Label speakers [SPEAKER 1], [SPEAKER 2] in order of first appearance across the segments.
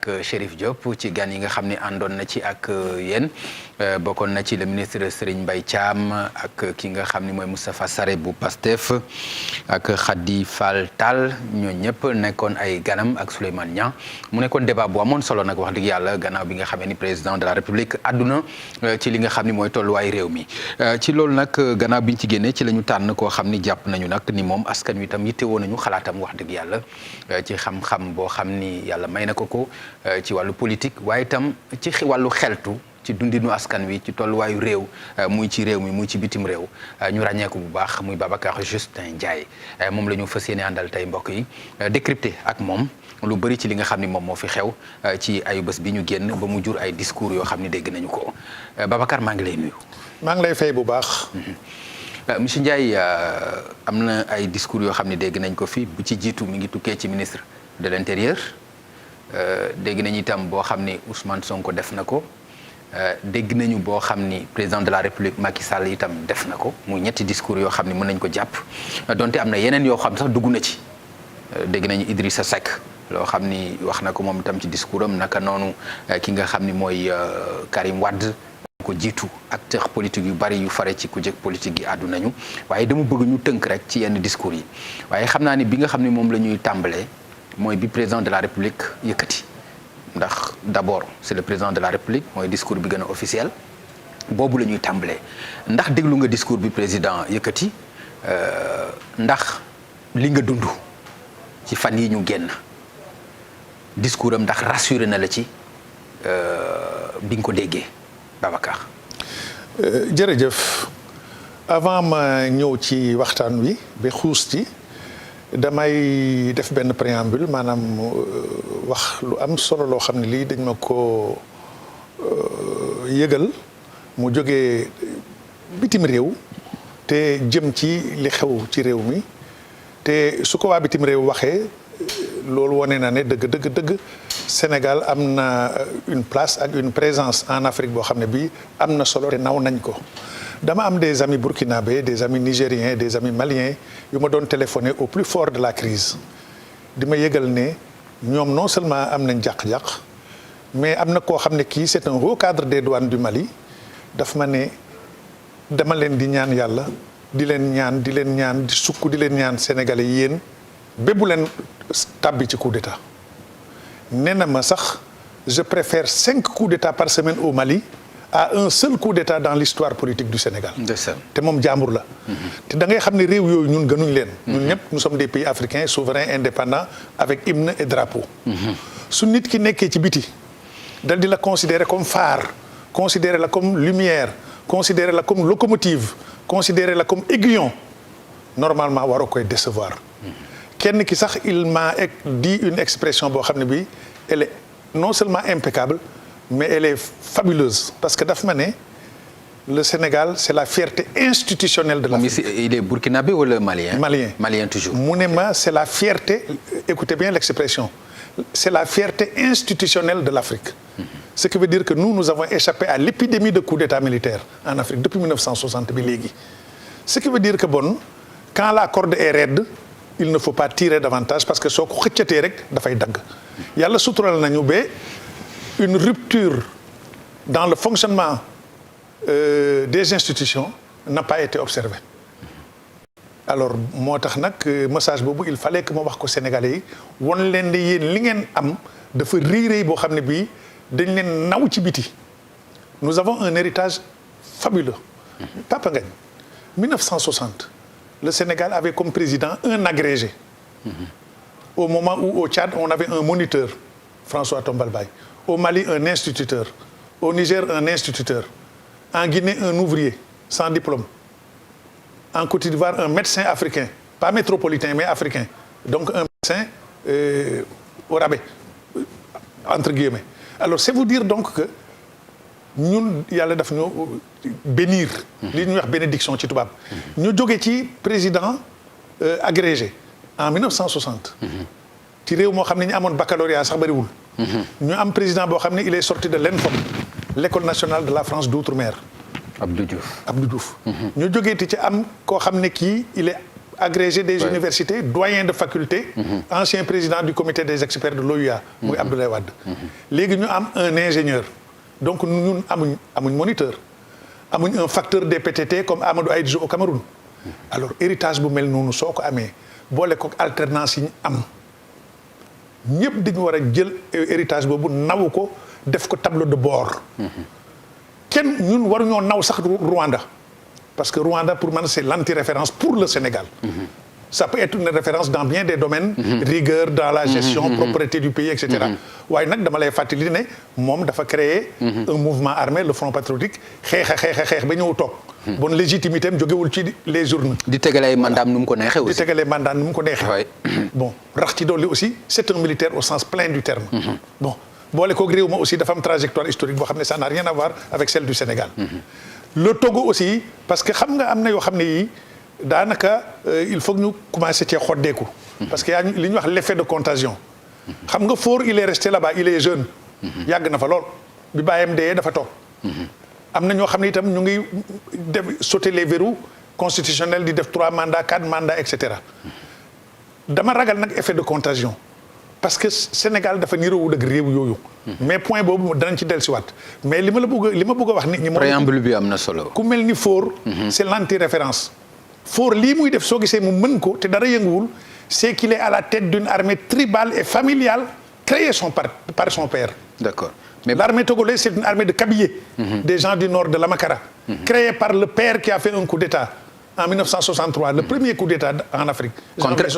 [SPEAKER 1] Chérif Diop ci gan yi nga xam ne àndoon na ci ak yéen bokkoon na ci le ministre Serigne Mbaye Thiam ak ki nga xam ni mooy Moustapha Sarré bu Pastef ak Khady Fall Tall ñoo ñëpp nekkoon ay ganam ak Souleymane Niang mu nekkoon débat bu amoon solo nag wax dëgg yàlla gannaaw bi nga xamee ni président de la République àdduna ci li nga xam ni mooy tolluwaay réew mi ci loolu nag gannaaw bi ñu ci génnee ci la ñu tànn koo xam ni jàpp nañu nag ni moom askan wi itam yittewoo nañu xalaatam wax dëgg yàlla ci xam-xam boo xam ni yàlla may na ko ci wàllu politique waaye itam ci wàllu xeltu ci dundinu askan wi ci tolluwaayu réew muy ci réew mi muy ci bitim réew ñu ràññeeku bu baax muy Babacar Justin Ndiaye moom la ñu fas yéene àndal tey mbokk yi décrypté ak moom lu bëri ci li nga xam ni moom moo fi xew ci ayu bés bi ñu génn ba mu jur ay discours yoo xam ni dégg nañu ko Babacar maa ngi lay nuyu.
[SPEAKER 2] maa ngi lay fay bu baax.
[SPEAKER 1] monsieur Ndiaye am na ay discours yoo xam ni dégg nañ ko fi bu ci jiitu mi ngi tukkee ci ministre de l'intérieur. dégg nañu itam boo xam ni Ousmane Sonko def na ko dégg nañu boo xam ni président de la République Macky Sall itam def na ko muy ñetti discours yoo xam ni mën nañ ko jàpp donte am na yeneen yoo xam sax dugg na ci dégg nañu Idrissa Seck loo xam ni wax na ko moom itam ci discours am naka noonu ki nga xam ni mooy Karim Wade ko jiitu acteur politique yu bari yu fare ci ku jëkk politique yi àddu nañu waaye dama bëgg ñu tënk rek ci yenn discours yi waaye xam naa ni bi nga xam ni moom la ñuy tàmbalee mooy bi président de la République yëkkati ndax d'abord c'est le président de la République mooy discours bi gën a officiel boobu la ñuy tàmbalee ndax déglu nga discours bi président yëkkati ndax li nga dund ci fan yi ñu génn discours am ndax rassuré na la ci bi nga ko déggee Babacar.
[SPEAKER 2] jërëjëf avant ma ñëw ci waxtaan wi ba xuus ci damay def benn préambule maanaam wax lu am solo loo xam ne lii dañ ma ko yëgal mu jógee bitim réew te jëm ci li xew ci réew mi te su ko waa bitim réew waxee loolu wane na ne dëgg Sénégal am na une place ak une présence en Afrique boo xam ne bii am na solo te naw nañ ko. dama am des amis burkinabés des amis nigériens des amis maliens yu ma doon téléphoné au plus fort de la crise di ma yëgal ne ñoom non seulement am nañ jàq-jàq mais am na koo xam ne kii c'est un haut cadre des douanes du Mali daf ma ne dama leen di ñaan yàlla di leen ñaan di sukk di leen ñaan sénégalais yéen bébu leen tàbbi ci coup d'état nee na ma sax je préfère 5 coups d'état par semaine au Mali à un seul coup d'état dans l'histoire politique du Sénégal. te moom jàmbur la. te da ngay xam ne réew yooyu ñun gënuñ leen. ñun ñëpp nous sommes des pays africains souverains indépendants avec hymne et drapeau. su nit ki nekkee ci biti dal di la considérer comme phare considérer la comme lumière considérer la comme locomotive considérer la comme aiguillon normalement waroo koy décevoir. kenn ki sax il m'a dit une expression boo xam ne bii elle est non seulement impeccable mais elle est fabuleuse parce que daf ma ne le Sénégal c'est la fierté institutionnelle de l'Afrique.
[SPEAKER 1] Il est burkinabé ou le malien?
[SPEAKER 2] Malien
[SPEAKER 1] toujours.
[SPEAKER 2] mu ne ma c'est la fierté, écoutez bien l'expression, c'est la fierté institutionnelle de l'Afrique. Ce qui veut dire que nous avons échappé à l'épidémie de coup d'état militaire en Afrique depuis 1960 bi léegi. Ce qui veut dire que bon quand la corde est raide il ne faut pas tirer davantage parce que soo ko xëccatee rek dafay dagg. yàlla sutural nañu ba une rupture dans le fonctionnement des institutions n'a pas été observée. alors moo tax nag message boobu il fallait que ma wax ko Sénégalais yi won leen ne yéen li ngeen am dafa riirey boo xam ne bii dañ leen naw ci biti. nous avons un héritage fabuleux. Papa Ngagne 1960 le Sénégal avait comme président un agrégé. Au moment où au Tchad on avait un moniteur François Tombal Baye. Au Mali un instituteur. Au Niger un instituteur. En Guinée un ouvrier sans diplôme. En Côte d'Ivoire un médecin africain pas métropolitain mais africain donc un médecin au rabais entre guillemets. Alors c'est vous dire donc que ñun yàlla daf ñu bénir. li ñuy wax bénédiction ci tubaab. ñu jóge ci président agrégé en 1960. ci réew moo xam ne ñu amoon baccalauréat sax bariwul. ñu am président boo xam ne il est sorti de l'ENFOM l'école nationale de la France d'outre-mer.
[SPEAKER 1] Abdou Diouf.
[SPEAKER 2] ñu jógeeti ci am koo xam ne kii il est agrégé des universités doyen de faculté ancien président du comité des experts de l'OUA muy Abdoulaye Wade léegi ñu am un ingénieur donc ñun amuñ moniteur amuñ un facteur des PTT comme Amadou Ahidjo au Cameroun alors héritage bu mel noonu soo ko amee boole ko alternance yi ñu am ñëpp dañu war a jël héritage boobu nawu ko def ko tableau de bord kenn ñun waruñoo naw sax Rwanda parce que Rwanda pour man c'est l'anti-référence pour le Sénégal ça peut être une référence dans bien des domaines rigueur dans la gestion propreté du pays et cetera waaye nag dama lay fàttali ne moom dafa créer un mouvement armé le Front patriotique xeex ba ñëw toog bon légitimité am jógewul ci les urnes
[SPEAKER 1] di tegalee mandaam nu mu ko neexee aussi
[SPEAKER 2] di tegalee mandaam nu mu ko neexee bon rax ci dolli aussi c'est un militaire au sens plein du terme bon boole koog réew ma aussi dafa am trajectoire historique boo xam ne ça n'a rien à voir avec celle du Sénégal le Togo aussi parce que xam nga am na yoo xam ne yii daanaka il faut que ñu commencer cee xoddeeku parce que yaa li ñuy wax l'effet de contagion xam nga Faure il est resté là-bas il est jeune yàgg na fa lool bi bàyyam dee dafa toog am na ñoo xam ne itam ñu ngi def sauter les verrous constitutionnels di def 3 mandats 4 mandats et cetera dama ragal nag effet de contagion parce que Sénégal dafa niroowul ak réew yooyu mais point boobu danañ ci dellusiwaat mais li ma bëgg a wax nit ñi
[SPEAKER 1] préambule bi am na solo
[SPEAKER 2] ku mel ni Faure c'est l'anti-référence Faure lii muy def soo gisee mu mën ko te dara yënguwul c'est qu'il est à la tête d'une armée tribale et familiale créée par son père
[SPEAKER 1] d'accord
[SPEAKER 2] mais l'armée togolaise c'est une armée de cabillés des gens du nord de l'Amakara créée par le père qui a fait un coup d'État en 1963 le premier coup d'État en Afrique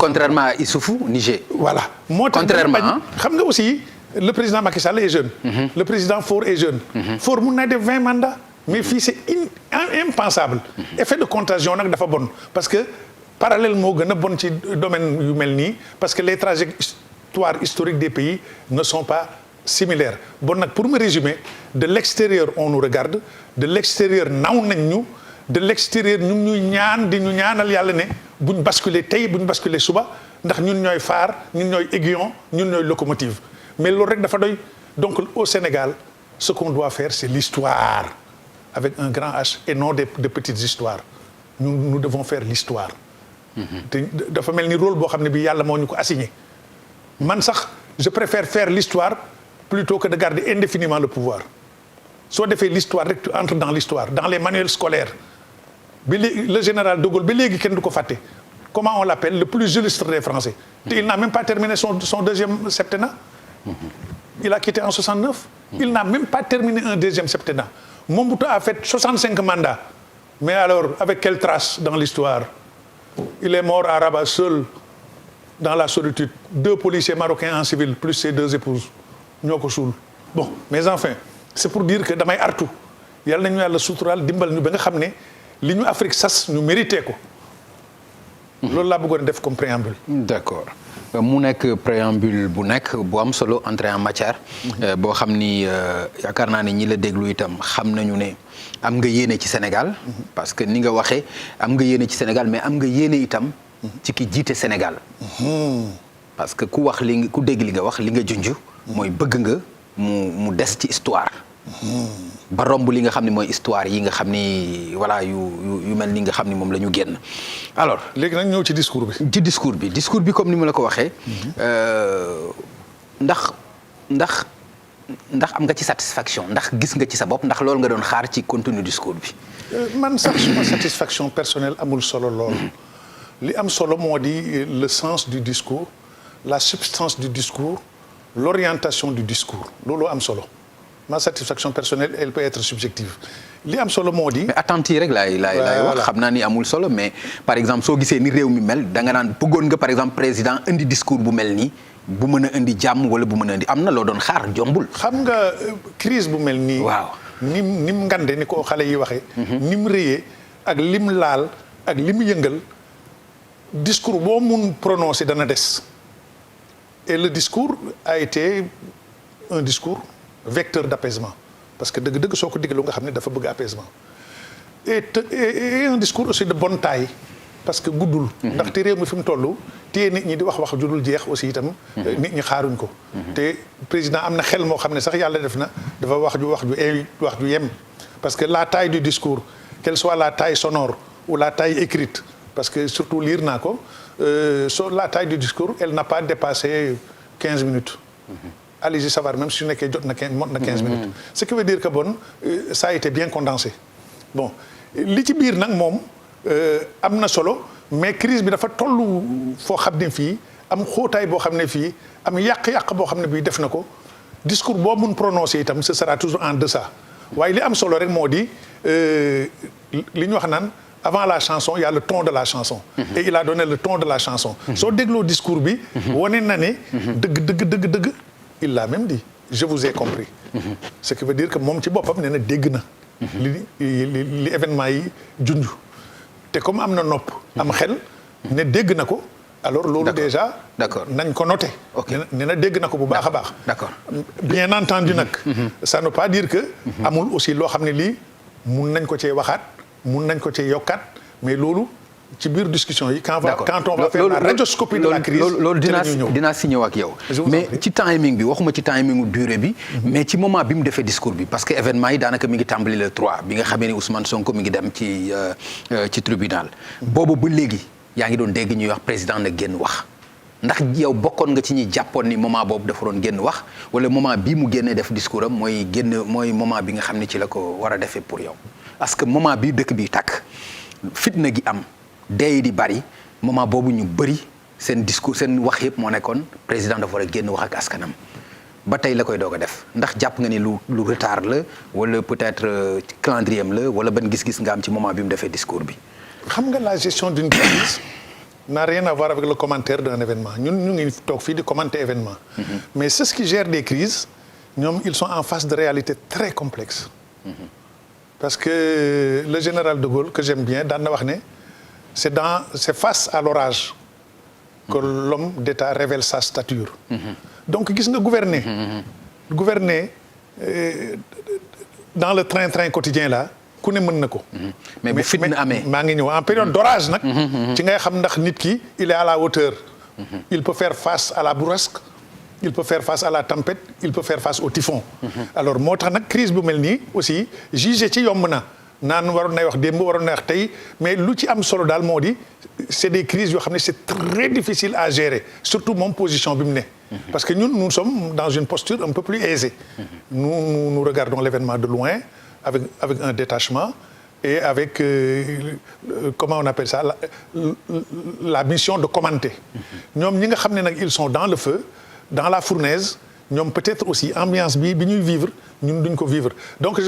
[SPEAKER 1] contrairement à Issoufou Niger
[SPEAKER 2] voilà moo tax xam nga aussi le président Macky Sall est jeune le président Faure est jeune Faure mun na def 20 mandats mais fii c'est impensable effet de contagion nag dafa bon parce que parallèle moo gën a bon ci domaine yu mel nii parce que les trajectoires historiques des pays ne sont pas similaires bon nag pour me résumer de l'extérieur on nous regarde de l'extérieur naw nañ ñu de l'extérieur ñu ngi ñuy ñaan di ñu ñaanal yàlla ne buñ basculer tey buñ basculer suba ndax ñun ñooy phare ñun ñooy aiguillon ñun ñooy locomotive mais loolu rek dafa doy donc au Sénégal ce qu'on doit faire c'est l'histoire avec un grand H et non de petites histoires nous devons faire l'histoire te dafa mel ni rôle boo xam ne bi yàlla moo ñu ko assigné man sax je préfère faire l'histoire plutôt que de garder indéfiniment le pouvoir soo defee l'histoire rek tu entres dans l'histoire dans les manuels scolaires bi le général de Gaulle ba léegi kenn du ko fàtte comment on l'appelle le plus illustre des Français te il n'a même pas terminé son deuxième septennat il a quitté en 69 il n'a même pas terminé un deuxième septennat Mobutu a fait 65 mandats mais alors avec quelle trace dans l'histoire il est mort à Rabat seul dans la solitude 2 policiers marocains en civil plus ses 2 épouses ñoo ko suul bon mais enfin c'est pour dire que damay artu yàlla nañu yàlla suturaal dimbal ñu ba nga xam ne li ñu Afrique sas ñu mérité ko loolu laa bëggoon def comme préambule
[SPEAKER 1] d'accord mu nekk préambule bu am solo entrée en matière boo xam ni yaakaar naa ne ñi la déglu itam xam nañu ne am nga yéene ci Sénégal parce que ni nga waxee am nga yéene ci Sénégal mais am nga yéene itam ci ki jiite Sénégal parce que ku dégg li nga wax li nga junj mooy bëgg nga mu des ci histoire ba romb li nga xam ne mooy histoire yi nga xam ni voilà yu mel ni nga xam ni moom la ñu génn alors
[SPEAKER 2] léegi nag ñëw ci discours bi
[SPEAKER 1] discours bi comme ni ma la ko waxee ndax am nga ci satisfaction ndax gis nga ci sa bopp ndax loolu nga doon xaar ci contenu discours bi
[SPEAKER 2] man sax suma satisfaction personnelle amul solo lool li am solo moo di le sens du discours la substance du discours l'orientation du discours looloo am solo ma satisfaction personnelle elle peut être subjective li am solo moo di.
[SPEAKER 1] mais attentes yi rek laay wax xam naa ni amul solo mais par exemple soo gisee ni réew mi mel da nga naan bëggoon nga par exemple président indi discours bu mel nii bu mën a indi jàmm wala bu mën a indi am na loo doon xaar jombul.
[SPEAKER 2] xam nga crise bu mel nii.
[SPEAKER 1] waaw
[SPEAKER 2] ni mu ngande ni ko xale yi waxee. ni mu rëyee ak lim laal ak lim yëngal discours boo mun prononcer dana des et le discours a été un discours. vecteur d'apaisement parce que dëgg-dëgg soo ko diggalu nga xam ne dafa bëgg apaisement et un discours aussi de bonne taille parce que guddul ndaxte réew mi fi mu toll téye nit ñi di wax ju dul jeex aussi itam nit ñi xaaruñ ko te président am na xel moo xam ne sax yàlla def na dafa wax ju yem parce que la taille du discours qu'elle soit la taille sonore ou la taille écrite parce que surtout lire naa ko sur la taille du discours elle n'a pas dépassé 15 minutes. Allez-y savoir même su nekkee jot na 15 minutes. Ce qui veut dire que bon ça a été bien condensé. Bon li ci biir nag moom am na solo mais crise bi dafa tollu foo xam ne fii am xóotaay boo xam ne fii am yàq-yàq boo xam ne bii def na ko discours boo mun prononcé itam ce sera toujours en deçà waaye li am solo rek moo di li ñu wax naan avant la chanson il y a le ton de la chanson. Et il a donné le ton de la chanson. soo dégloo discours bi. wane na ne. dëgg. il l'a même dit je vous ai compris. ce qui veut dire que moom ci boppam nee na dégg na. li événement yi junj. te comme am na nopp. am xel ne dégg na ko. alors loolu déjà.
[SPEAKER 1] d'accord
[SPEAKER 2] nañ ko noté. nee na dégg na ko bu baax a baax.
[SPEAKER 1] d'accord
[SPEAKER 2] bien entendu nag. ça ne veut pas dire que. amul aussi loo xam ne lii mun nañ ko cee waxaat mun nañ ko cee yokkaat mais loolu ci biir discussion yi. quand on va faire la radioscopie de la crise.
[SPEAKER 1] loolu dinaa si ñëw ak yow. mais ci timing bi waxuma ci timingu durée bi. mais ci moment bi mu defee discours bi parce que événement yi daanaka mi ngi tàmbali le 3 bi nga xamee ni Ousmane Sonko mi ngi dem ci tribunal. boobu ba léegi yaa ngi doon dégg ñuy wax président na génn wax ndax yow bokkoon nga ci ñi jàppoon ni moment boobu dafa doon génn wax wala moment bii mu génnee def discours am mooy moment bi nga xam ne ci la ko war a defee pour yow. parce que moment bii dëkk bi tàkk fitna gi am. day di bari moment boobu ñu bëri seen discours seen wax yëpp moo nekkoon président dafa war a génn wax ak askanam ba tey la koy doog a def ndax jàpp nga ni lu retard la wala peut-être calendrier am la wala ban gis-gis nga am ci moment bi mu defee discours bi.
[SPEAKER 2] xam nga la gestion d'une crise n'a rien à voir avec le commentaire d'un événement ñun ñu ngi toog fii di commenter événement. mais ceux qui gèrent des crises ñoom ils sont en face de réalités très complexes. parce que le général de Gaulle que j'aime bien daan na wax ne. c'est face à l'orage que l'homme d'État révèle sa stature. donc gis nga gouverner dans le train-train quotidien là ku ne mën na ko.
[SPEAKER 1] mais bu fitna amee
[SPEAKER 2] maa ngi ñëw en période d'orage nag. ci ngay xam ndax nit ki il est à la hauteur. il peut faire face à la bourrasque. il peut faire face à la tempête il peut faire face au typhon. alors moo tax nag crise bu mel nii aussi juger ci yomb na. naan waroon nay wax démb waroon nay wax tey mais lu ci am solo daal moo di c'est des crises yoo xam ne c'est très difficile à gérer surtout moom position bi mu ne. parce que ñun nous sommes dans une posture un peu plus aisée. nous regardons l'événement de loin avec un détachement et avec comment on appelle ça la mission de commenter. ñoom ñi nga xam ne nag ils sont dans le feu dans la fournaise. ñoom peut-être aussi ambiance bi ñuy vivre ñun duñ ko vivre donc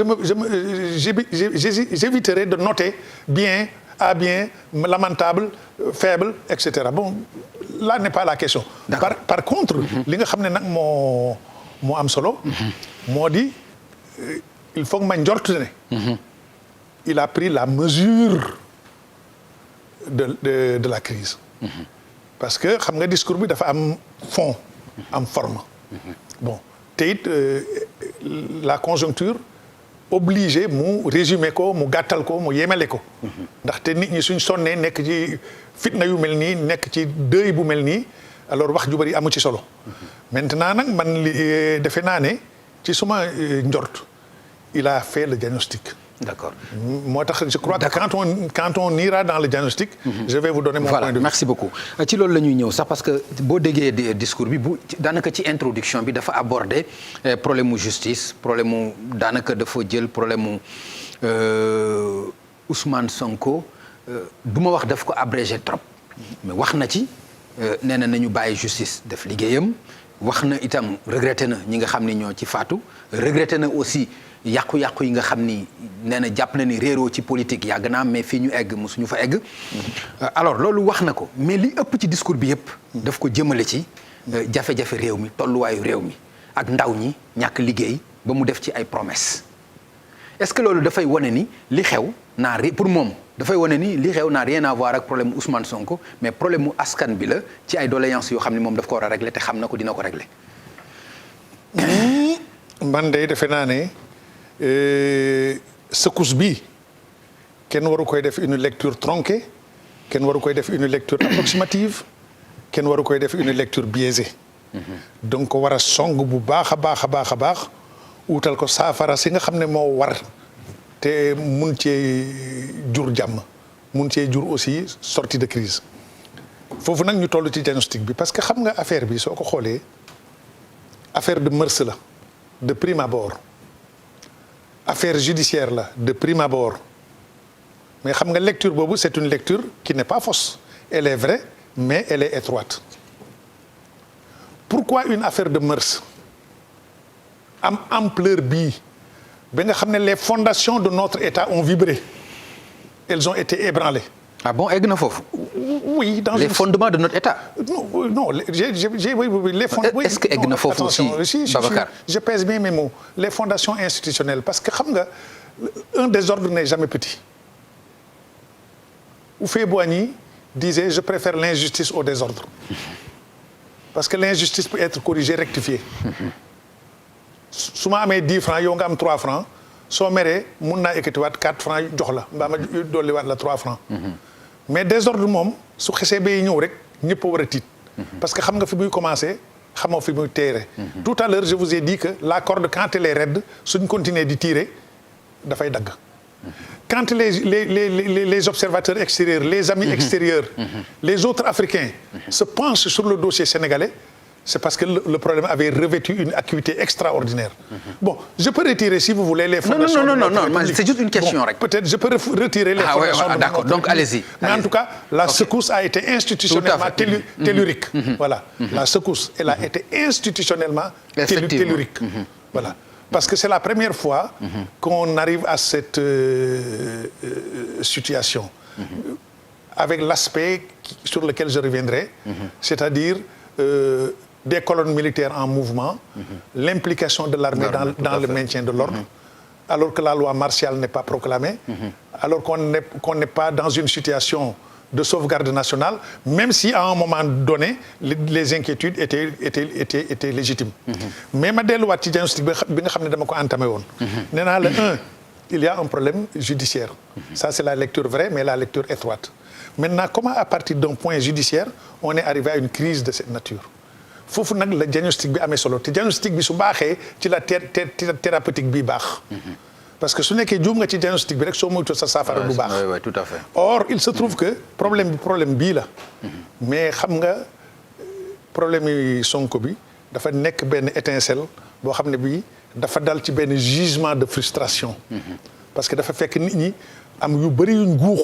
[SPEAKER 2] j'éviterai de noter bien à bien lamentable faible et cetera bon là n'est pas la question. par contre. li nga xam ne nag moo am solo. moo di il faut que ma njort ne. il a pris la mesure de la crise. parce que xam nga discours bi dafa am fond am forme. bon te it la conjoncture obligé mu résumer ko mu gàttal ko mu yemale ko. ndaxte nit ñi suñ sonnee nekk ci fitna yu mel nii nekk ci deuil bu mel nii alors wax ju bari amu ci solo. maintenant nag man li defe naa ne ci suma njort il a fait le diagnostic.
[SPEAKER 1] D'accord.
[SPEAKER 2] moo tax je crois que quand on ira dans le diagnostic. je vais vous donner mon point de vue.
[SPEAKER 1] Merci beaucoup ci loolu la ñuy ñëw sax parce que boo déggee discours bi bu daanaka ci introduction bi dafa aborder problème mu justice problème mu daanaka dafa jël problème mu Ousmane Sonko du ma wax daf ko abrégé trop mais wax na ci nee na nañu bàyyi justice def liggéeyam wax na itam regretté na ñi nga xam ni ñoo ci faatu regretté na aussi. yàqu-yàqu yi nga xam ni nee na jàpp na ni réeroo ci politique yàgg naa mais fii ñu egg mosuñu fa egg. alors loolu wax na ko mais li ëpp ci discours bi yëpp. daf ko jëmale ci jafe-jafe réew mi tolluwaayu réew mi ak ndaw ñi ñàkk liggéey ba mu def ci ay promesses. est-ce que loolu dafay wane ni li xew pour moom dafay wane ni li xew n'a rien à voir ak problème mu Ousmane Sonko mais problème mu askan bi la ci ay doléances yoo xam ni moom daf ko war a régler te xam na ko dina ko régler.
[SPEAKER 2] man de defe naa ne. secousse bi kenn waru koy def une lecture tronquée kenn waru koy def une lecture approximative kenn waru koy def une lecture biaisée. donc ko war a song bu baax a baax wutal ko saafara si nga xam ne moo war te mun cee jur jàmm mun cee jur aussi sortie de crise foofu nag ñu toll ci diagnostic bi parce que xam nga affaire bi soo ko xoolee affaire de mœurs la de prime abord affaire judiciaire la de prime abord mais xam nga lecture boobu c'est une lecture qui n'est pas fausse elle est vraie mais elle est étroite pourquoi une affaire de mœurs am ampleur bii ba nga xam ne les fondations de notre État ont vibré elles ont été ébranlées.
[SPEAKER 1] Ah bon, egg na foofu.
[SPEAKER 2] Oui, dans
[SPEAKER 1] les fondements de notre État.
[SPEAKER 2] Non, oui, les fondements.
[SPEAKER 1] Est-ce que egg na foofu aussi, Babacar?
[SPEAKER 2] Je pèse bien mes mots. Les fondations institutionnelles, parce que xam nga un désordre n'est jamais petit. Houphouët-Boigny disait je préfère l'injustice au désordre. Parce que l'injustice peut être corrigée, rectifiée. su ma amee 10 francs yow nga am 3 francs soo meree mun naa ekkatiwaat 4 francs jox la mbaa ma dolliwaat la 3 francs. mais désordre moom su xesee bay ñëw rek ñëpp a war a tiit. parce que xam nga fi muy commencer xamoo fi muy teere. tout à l'heure je vous ai dit que la corde quand elle est raide suñ continuer di tirer dafay dagg. quand les observateurs extérieurs les amis extérieurs. les autres Africains. se penchent sur le dossier sénégalais. c'est parce que le problème avait revêtu une acuité extraordinaire. Bon, je peux retirer si vous voulez les fondations.
[SPEAKER 1] Non, c'est juste une question.
[SPEAKER 2] Bon, peut-être je peux retirer les fondations.
[SPEAKER 1] Ah, d'accord, donc allez-y.
[SPEAKER 2] Mais en tout cas, la secousse a été institutionnellement tellurique. Voilà, la secousse, elle a été institutionnellement tellurique. Voilà, parce que c'est la première fois qu'on arrive à cette situation. Avec l'aspect sur lequel je reviendrai, c'est-à-dire des colonnes militaires en mouvement, l'implication de l'armée dans le maintien de l'ordre, alors que la loi martiale n'est pas proclamée, alors qu'on n'est pas dans une situation de sauvegarde nationale, même si à un moment donné, les inquiétudes étaient légitimes. Mais ma delluwaat ci diagnostic bi nga xam ne dama ko entamé woon. Nee naa la il y a un problème judiciaire. Ça c'est la lecture vraie, mais la lecture étroite. Maintenant, comment à partir d'un point judiciaire, on est arrivé à une crise de cette nature? Foofu nag la diagnostic bi amee solo te diagnostic bi su baaxee ci la thérapeutique bi baax. parce que su nekkee juum nga ci diagnostic bi rek soo moytuwul sa saafara du baax.
[SPEAKER 1] oui, tout à fait.
[SPEAKER 2] Or il se trouve que problème bii la. mais xam nga problème yi Sonko bi dafa nekk benn étincelle boo xam ne bii dafa dal ci benn gisement de frustration. parce que dafa fekk nit ñi am yu bëri yuñ guux.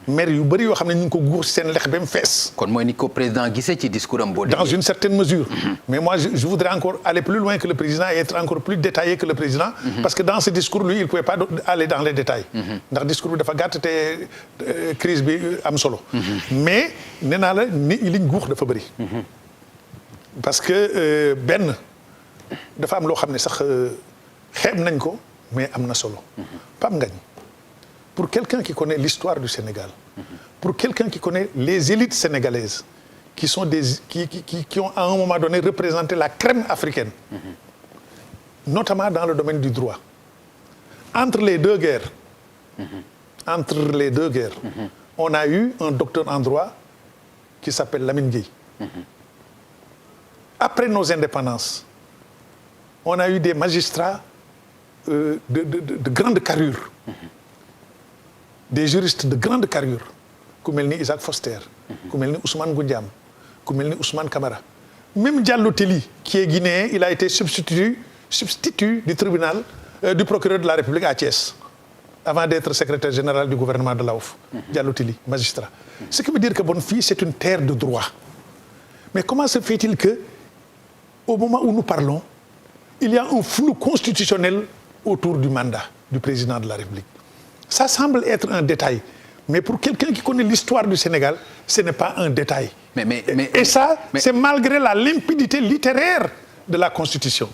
[SPEAKER 2] maire yu bëri yoo xam ne ñu ngi ko guur seen lex ba mu fees.
[SPEAKER 1] kon mooy ni ko président gisee ci discours am boo
[SPEAKER 2] dans une certaine mesure. mais moi je voudrais encore aller plus loin que le président et être encore plus détaillé que le président. parce que dans ce discours lui il pouvait pas aller dans les détails. ndax discours bi dafa gàtt te crise bi am solo. mais nee naa la nit ñi liñ guux dafa bëri. parce que benn dafa am loo xam ne sax xeeb nañ ko mais am na solo. Pape Ngagne. Pour quelqu'un qui connaît l'histoire du Sénégal, pour quelqu'un qui connaît les élites sénégalaises, qui ont à un moment donné représenté la crème africaine, notamment dans le domaine du droit, entre les deux guerres, on a eu un docteur en droit qui s'appelle Lamine Gueye. Après nos indépendances, on a eu des magistrats de grande carrure. Des juristes de grande carrure ku mel ni Isaac Foster ku mel ni Ousmane Goundiam ku mel ni Ousmane Camara même Diallo Telli qui est guinéen il a été substitut du tribunal du procureur de la République à Thiès avant d'être secrétaire général du gouvernement de l'AOF. Diallo Telli magistrat. Ce qui veut dire que bonne fille c'est une terre de droit. Mais comment se fait-il que au moment où nous parlons il y a un flou constitutionnel autour du mandat du président de la République? Ça semble être un détail, mais pour quelqu'un qui connaît l'histoire du Sénégal, ce n'est pas un détail. Et ça, c'est malgré la limpidité littéraire de la Constitution.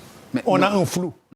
[SPEAKER 2] On a un flou.